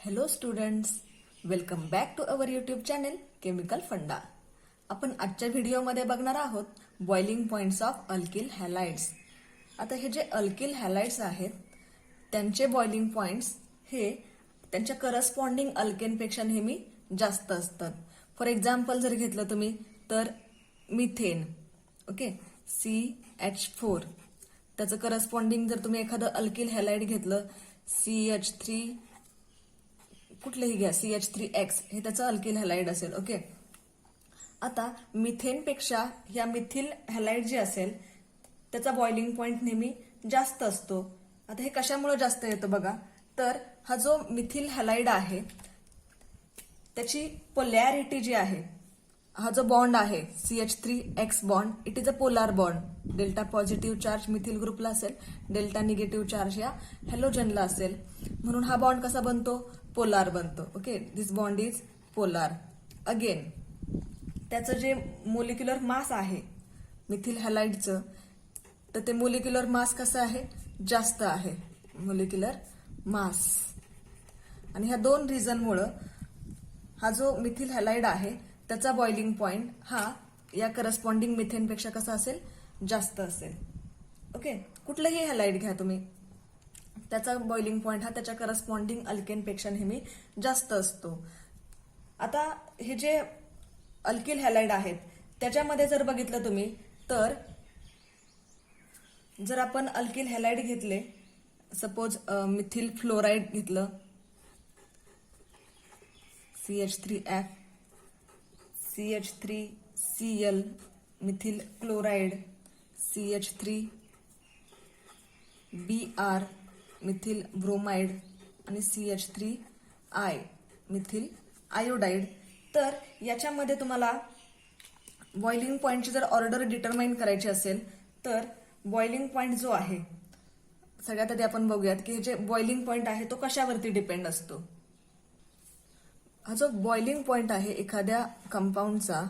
Hello students, welcome back to our YouTube channel chemical funda. आपण आजच्या व्हिडिओमध्ये बघणार आहोत boiling points of alkyl halides. आता हे जे अल्किल हॅलाइड्स आहेत त्यांचे बॉइलिंग पॉइंट्स हे त्यांच्या करस्पॉन्डिंग अल्केनपेक्षा नेहमी जास्त असतात. फॉर एक्झाम्पल जर घेतलं तुम्ही तर मिथेन, ओके, CH4, त्याचं करस्पॉन्डिंग जर तुम्ही एखादं अल्किल हॅलाइड घेतलं CH3, कुठलेही घ्या, CH3X, हे त्याचं अल्किल हॅलाइड असेल. ओके, आता मिथेनपेक्षा या मिथिल हॅलाइड जे असेल त्याचा बॉइलिंग पॉइंट नेहमी जास्त असतो. आता हे कशामुळे जास्त येतं बघा, तर हा जो मिथिल हॅलाइड आहे त्याची पोलॅरिटी जी आहे, हा जो बॉन्ड आहे CH3X bond, it is a polar bond. Delta positive charge methyl ग्रुपला असेल, डेल्टा निगेटिव्ह चार्ज या हॅलोजनला असेल, म्हणून हा बॉन्ड कसा बनतो, पोलार बनतो. Okay, this bond is polar. Again त्याचं जे मोलिक्युलर मास आहे मिथिल हॅलाइडचं, तर ते मोलिक्युलर मास कसं आहे, जास्त आहे मोलिक्युलर मास. आणि ह्या दोन रिझनमुळं हा जो मिथिल हॅलाइड आहे त्याचा बॉइलिंग पॉइंट हा या करस्पॉन्डिंग मिथेनपेक्षा कसा असेल, जास्त असेल. ओके, कुठलंही हॅलाइड घ्या तुम्ही, त्याचा बॉइलिंग पॉइंट हा त्याच्या करस्पॉन्डिंग अल्केनपेक्षा नेहमी जास्त असतो. आता हे जे अल्किल हॅलाइड आहेत त्याच्यामध्ये जर बघितलं तुम्ही तर जर आपण अल्किल हॅलाइड घेतले, सपोज मिथिल फ्लोराइड घेतलं CH3F, CH3Cl, methyl chloride CH3Br, methyl bromide, आणि CH3I, मिथिल आयोडाइड. तर याच्यामध्ये तुम्हाला बॉइलिंग पॉइंटची जर ऑर्डर डिटरमाइन करायची असेल तर बॉइलिंग पॉइंट जो आहे, सगळ्यात आधी आपण बघूयात की जे बॉइलिंग पॉइंट आहे तो कशावरती डिपेंड असतो. हा जो बॉइलिंग पॉइंट आहे एखाद्या कंपाऊंडचा,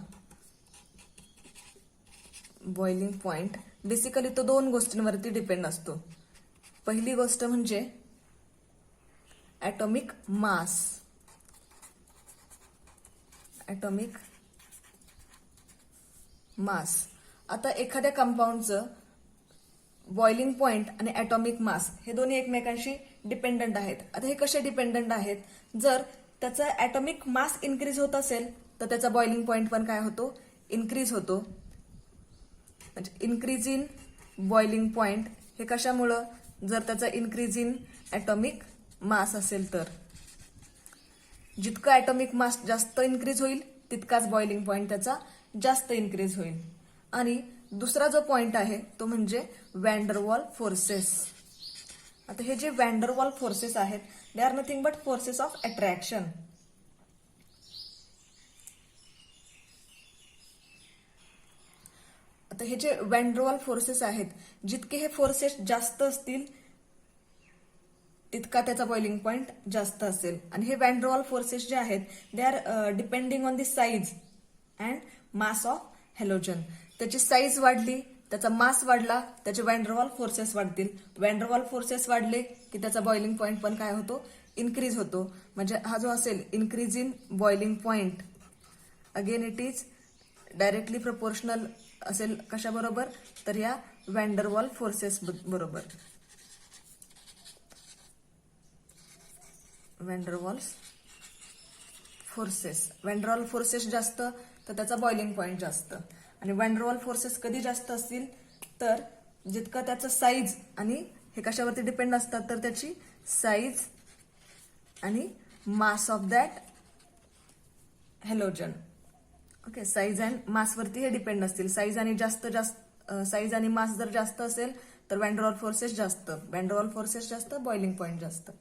बॉइलिंग पॉइंट बेसिकली तो दोन गोष्टींवरती डिपेंड असतो. पहिली गोष्ट म्हणजे ॲटॉमिक मास. Atomic mass. आता एखाद्या कंपाऊंडचं बॉइलिंग पॉइंट आणि ॲटॉमिक मास हे दोन्ही एकमेकांशी डिपेंडंट आहेत. आता हे कसे डिपेंडंट आहेत, जर त्याचा ॲटॉमिक मास इन्क्रीज होत असेल तर त्याचा बॉइलिंग पॉइंट पण काय होतो, इन्क्रीज होतो. म्हणजे इन्क्रीज इन बॉइलिंग पॉइंट हे कशामुळं, जर त्याचा इन्क्रीज इन ॲटॉमिक मास असेल तर जितकं ॲटॉमिक मास जास्त इन्क्रीज होईल तितकाच बॉइलिंग पॉइंट त्याचा जास्त इन्क्रीज होईल. आणि दुसरा जो पॉइंट आहे तो म्हणजे वॅन्डरवॉल फोर्सेस. आता हे जे वॅन्डरवॉल फोर्सेस आहेत they are nothing but forces of attraction. आता हे जे वॅन्डरवॉल फोर्सेस आहेत, जितके हे फोर्सेस जास्त असतील तितका त्याचा बॉइलिंग पॉइंट जास्त असेल. आणि हे वॅन्डरवॉल फोर्सेस जे आहेत they are depending on the size and mass of halogen. त्याची साईज वाढली, त्याचा मास वाढला, त्याचे वॅन्डरवॉल फोर्सेस वाढतील. वॅन्डरवॉल फोर्सेस वाढले की त्याचा बॉइलिंग पॉइंट पण काय होतो, इन्क्रीज होतो. म्हणजे हा जो असेल increase in boiling point, again it is directly proportional असेल कशाबरोबर, तर या वॅन्डरवॉल फोर्सेस बरोबर. वॅन्डरवॉल फोर्सेस जास्त तर त्याचा बॉइलिंग पॉइंट जास्त. आणि वॅन्डरवॉल फोर्सेस कधी जास्त असतील तर जितकं त्याचं साईज, आणि हे कशावरती डिपेंड असतात तर त्याची साईज आणि mass of that halogen. Okay, size and मासवरती हे डिपेंड असतील. साईज आणि मास जर जास्त असेल तर वॅन्डरवॉल फोर्सेस जास्त, वॅन्डरवॉल फोर्सेस जास्त, बॉइलिंग पॉइंट जास्त.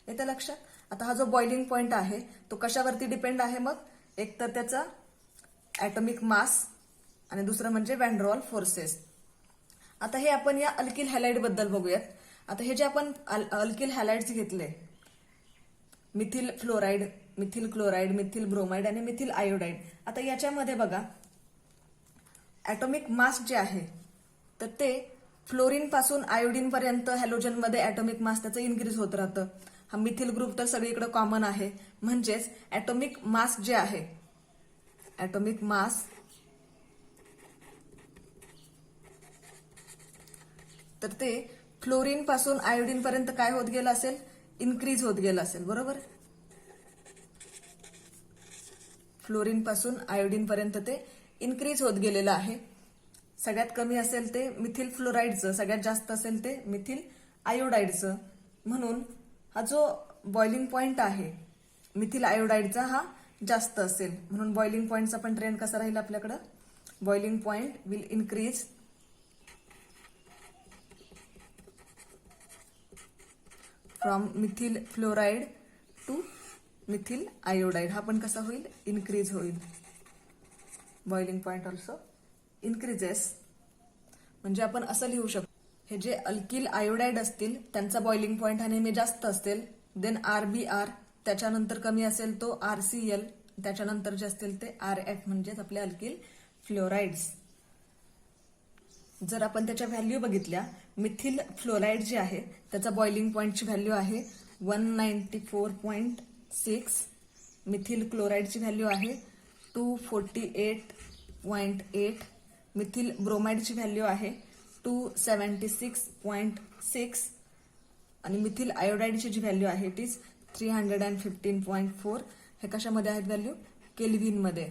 येतं लक्षात. आता हा जो बॉइलिंग पॉइंट आहे तो कशावरती डिपेंड आहे, मग एक तर त्याचा ॲटॉमिक मास आणि दुसरं म्हणजे वॅन्डरवॉल फोर्सेस. आता हे आपण या अल्किल हॅलाइड बद्दल बघूयात. आता हे जे आपण अल्किल हॅलाइड्स घेतले, methyl fluoride, methyl chloride, methyl bromide आणि मिथिल आयोडाइड, आता याच्यामध्ये बघा ॲटॉमिक मास जे आहे तर ते फ्लोरीन पासून आयोडीन पर्यंत हॅलोजनमध्ये ॲटॉमिक मास त्याचं इन्क्रीज होत राहतं. हा मिथिल ग्रुप तर सगळीकडे कॉमन आहे, म्हणजेच ऍटॉमिक मास जे आहे, ऍटॉमिक मास तर ते फ्लोरीन पासून आयोडीन पर्यंत काय होत गेलं असेल, इन्क्रीज होत गेलं असेल, बरोबर. फ्लोरीन पासून आयोडीन पर्यंत ते इन्क्रीज होत गेलेलं आहे. सगळ्यात कमी असेल ते मिथिल फ्लोराईडचं, सगळ्यात जास्त असेल ते मिथिल आयोडाईडचं. म्हणून हा जो बॉइलिंग पॉइंट आहे मिथिल आयोडाईडचा हा जास्त असेल, म्हणून बॉइलिंग पॉइंटचा पण ट्रेंड कसा राहील आपल्याकडं, boiling point will increase from methyl fluoride to methyl iodide. हा पण कसा होईल, इन्क्रीज होईल. Boiling point also increases. म्हणजे आपण असं लिहू शकतो, हे जे अल्किल आयोडाईड असतील त्यांचा बॉइलिंग पॉइंट हा नेहमी जास्त असेल, देन RBr, त्याच्यानंतर कमी असेल तो RCl, त्याच्यानंतर जे असतील ते RF म्हणजेच आपले अल्किल फ्लोराइड्स. जर आपण त्याच्या व्हॅल्यू बघितल्या, मिथिल फ्लोराईड जे आहे त्याचा बॉइलिंग पॉइंटची व्हॅल्यू आहे 194.6, मिथिल क्लोराईडची व्हॅल्यू आहे 248.8, मिथिल ब्रोमाइडची व्हॅल्यू आहे 276.6 आणि मिथिल आयोडाईडची जी व्हॅल्यू आहे इट इज 315.4. हे कशामध्ये आहेत व्हॅल्यू, केल्व्हिनमध्ये.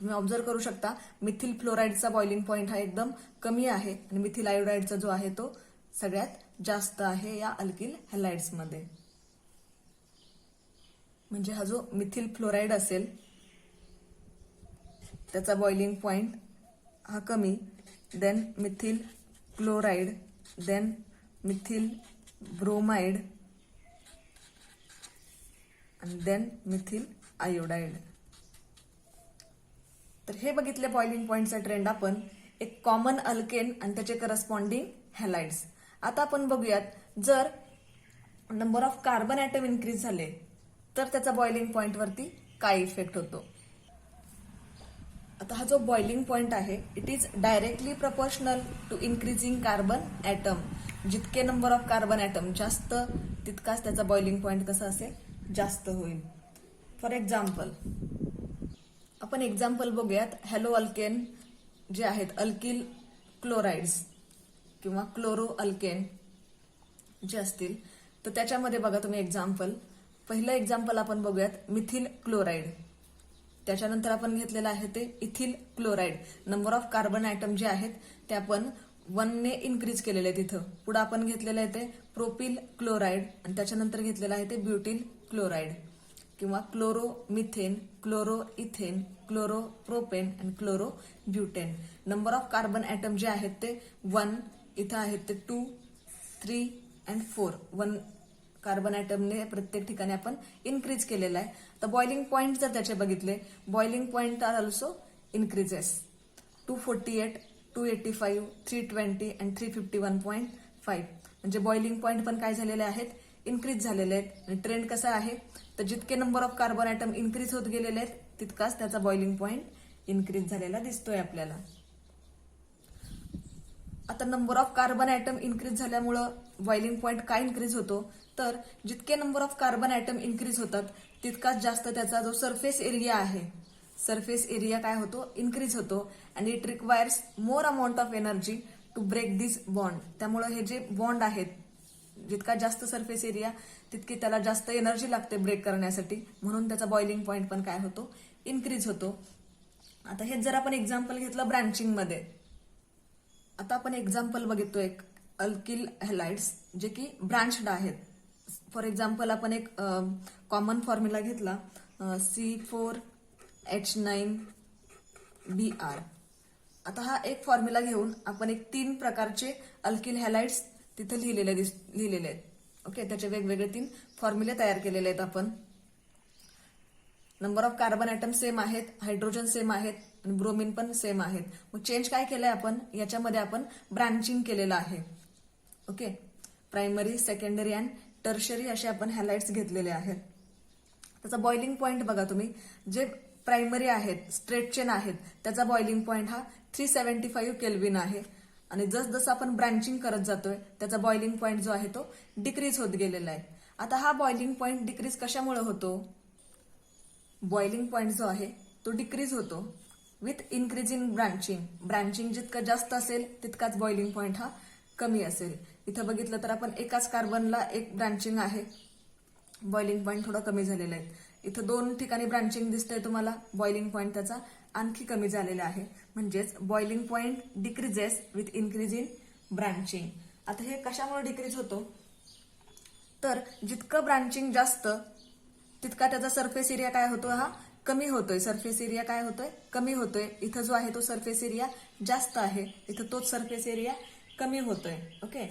तुम्ही ऑब्झर्व करू शकता मिथिल फ्लोराईडचा बॉइलिंग पॉइंट हा एकदम कमी आहे आणि मिथिल आयोडाईडचा जो आहे तो सगळ्यात जास्त आहे या अल्किल हॅलाइड्समध्ये. म्हणजे हा जो मिथिल फ्लोराईड असेल त्याचा बॉइलिंग पॉइंट हा कमी, then methyl chloride, then methyl bromide आणि देन मिथिल आयोडाईड. तर हे बघितले बॉइलिंग पॉइंटचा ट्रेंड आपण, एक कॉमन अल्केन आणि त्याचे करस्पॉन्डिंग हॅलाइड्स. आता आपण बघूयात, जर number of carbon atom increase झाले तर त्याचा बॉइलिंग पॉइंट वरती काय इफेक्ट होतो. आता हा जो बॉइलिंग पॉइंट आहे it is directly proportional to increasing carbon atom. जितके नंबर ऑफ कार्बन ऍटम जास्त तितकाच त्याचा बॉइलिंग पॉइंट कसा असेल, जास्त होईल. फॉर एक्झाम्पल आपण एक्झाम्पल बघूयात, हॅलो अल्केन जे आहेत, अल्किल क्लोराइड्स किंवा क्लोरो अल्केन जे असतील, तर त्याच्यामध्ये बघा तुम्ही एक्झाम्पल, पहिलं एक्झाम्पल आपण बघूयात मिथिल क्लोराईड. त्याच्यानंतर आपण घेतलेलं आहे ते ethyl chloride. Number of carbon atom जे आहेत ते आपण 1 ने इन्क्रीज केलेले आहे तिथं. पुढे आपण घेतलेलं आहे ते प्रोपिल क्लोराईड आणि त्याच्यानंतर घेतलेलं आहे ते ब्युटिल क्लोराईड किंवा chloro methane, chloro ethane, chloro propane आणि chloro butane. Number of carbon atom जे आहेत ते 1, इथं आहेत ते 2, 3 अँड 4. 1 कार्बन ऍटमने प्रत्येक ठिकाणी आपण इन्क्रीज केलेला आहे. तर बॉइलिंग पॉइंट जर त्याचे बघितले, boiling point are also increases 248, 285, 320 and 351.5. म्हणजे बॉइलिंग पॉइंट पण काय झालेले आहेत, इन्क्रीज झालेले आहेत. आणि ट्रेंड कसा आहे, तर जितके number of carbon atom increase होत गेलेले आहेत तितकाच त्याचा बॉइलिंग पॉइंट इन्क्रीज झालेला दिसतोय आपल्याला. आता number of carbon atom increase झाल्यामुळं बॉइलिंग पॉइंट काय इन्क्रीज होतो, तर जितके number of carbon atom increase होतात तितकाच जास्त त्याचा जो सरफेस एरिया आहे, सरफेस एरिया काय होतो, इन्क्रीज होतो. आणि it requires more amount of energy to break this bond. त्यामुळे हे जे बॉन्ड आहेत, जितका जास्त सरफेस एरिया तितकी त्याला जास्त एनर्जी लागते ब्रेक करण्यासाठी, म्हणून त्याचा बॉइलिंग पॉइंट पण काय होतो, इन्क्रीज होतो. आता हे जर आपण एक्झाम्पल घेतलं ब्रँचिंग मध्ये, आता आपण एक्झाम्पल बघिततो एक अल्किल हॅलाइड्स जे की ब्रांच्ड आहेत. फॉर एक्झाम्पल आपण एक कॉमन फॉर्म्युला घेतला C4H9Br. आता हा एक फॉर्म्युला घेऊन आपण एक 3 प्रकारचे अल्किल हॅलाइड्स तिथे लिहिलेले आहेत. ओके, त्याचे वेगवेगळे 3 फॉर्म्युले तयार केलेले आहेत आपण. Number of carbon atom same आहेत, हायड्रोजन सेम आहेत आणि ब्रोमिन पण सेम आहेत. मग चेंज काय केलंय आपण, याच्यामध्ये आपण ब्रांचिंग केलेलं आहे. Okay, primary, secondary and tertiary असे आपण हॅलाइड्स घेतलेले आहेत. त्याचा बॉइलिंग पॉइंट बघा तुम्ही, जे प्रायमरी आहेत, स्ट्रेट चेन आहेत, त्याचा बॉइलिंग पॉइंट हा 375 केल्विन आहे. आणि जसं आपण ब्रांचिंग करत जातोय त्याचा बॉइलिंग पॉइंट जो आहे तो डिक्रीज होत गेलेला आहे. आता हा बॉइलिंग पॉइंट डिक्रीज कशामुळे होतो? बॉइलिंग पॉइंट जो आहे तो डिक्रीज होतो with increase in branching. Branching जितकं जास्त असेल तितकाच बॉइलिंग पॉइंट हा कमी असेल. इथं बघितलं तर आपण एकाच कार्बनला एक ब्रांचिंग आहे, बॉइलिंग पॉइंट थोडं कमी झालेलं आहे. इथं 2 ठिकाणी ब्रांचिंग दिसतंय तुम्हाला, बॉइलिंग पॉइंट त्याचा आणखी कमी झालेला आहे. म्हणजेच boiling point decreases with increase in branching. आता हे कशामुळे डिक्रीज होतो? तर जितकं ब्रांचिंग जास्त तितका त्याचा सरफेस एरिया काय होतो, हा कमी होतोय. सरफेस एरिया काय होतोय? कमी होतोय. इथं जो आहे तो सरफेस एरिया जास्त आहे, इथं तोच सरफेस एरिया कमी होतोय. ओके,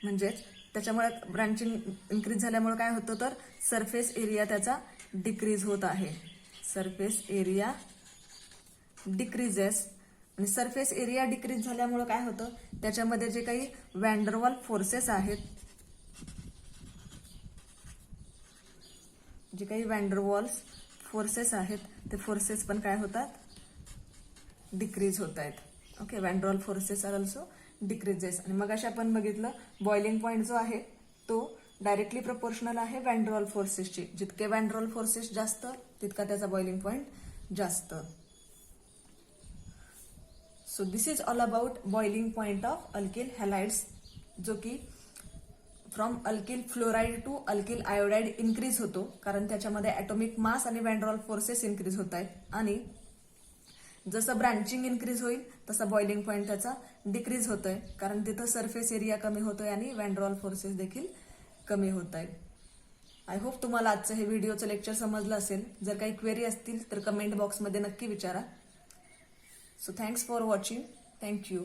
म्हणजेच त्याच्यामुळे ब्रांचिंग इन्क्रीज झाल्यामुळे काय होतं, तर सरफेस एरिया त्याचा डिक्रीज होत आहे. Surface area decreases. आणि सरफेस एरिया डिक्रीज झाल्यामुळे काय होतं, त्याच्यामध्ये जे काही वॅन्डरवॉल फोर्सेस आहेत, जे काही वॅन्डरवॉल्स फोर्सेस आहेत ते फोर्सेस पण काय होतात, डिक्रीज होत आहेत. Okay, Van der Waals forces are also decreases. आणि मग अशा आपण बघितलं बॉइलिंग पॉइंट जो आहे तो डायरेक्टली प्रपोर्शनल आहे वॅन्डरवॉल फोर्सेसची. जितके वॅन्डरवॉल फोर्सेस जास्त तितका त्याचा बॉइलिंग पॉइंट जास्त. So this is all about boiling point of alkyl halides, जो की from alkyl fluoride to alkyl iodide increase होतो, कारण त्याच्यामध्ये ॲटॉमिक मास आणि वॅन्डरवॉल फोर्सेस इन्क्रीज होत आहेत. आणि जसं ब्रांचिंग इन्क्रीज होईल तसं बॉइलिंग पॉइंट त्याचा डिक्रीज होतोय, कारण तिथं सरफेस एरिया कमी होतोय आणि वॅन्डरवॉल फोर्सेस देखील कमी होत आहेत. आय होप तुम्हाला आजचं हे व्हिडिओचं लेक्चर समजलं असेल. जर काही क्वेरी असतील तर कमेंट बॉक्समध्ये नक्की विचारा. So thanks for watching. Thank you.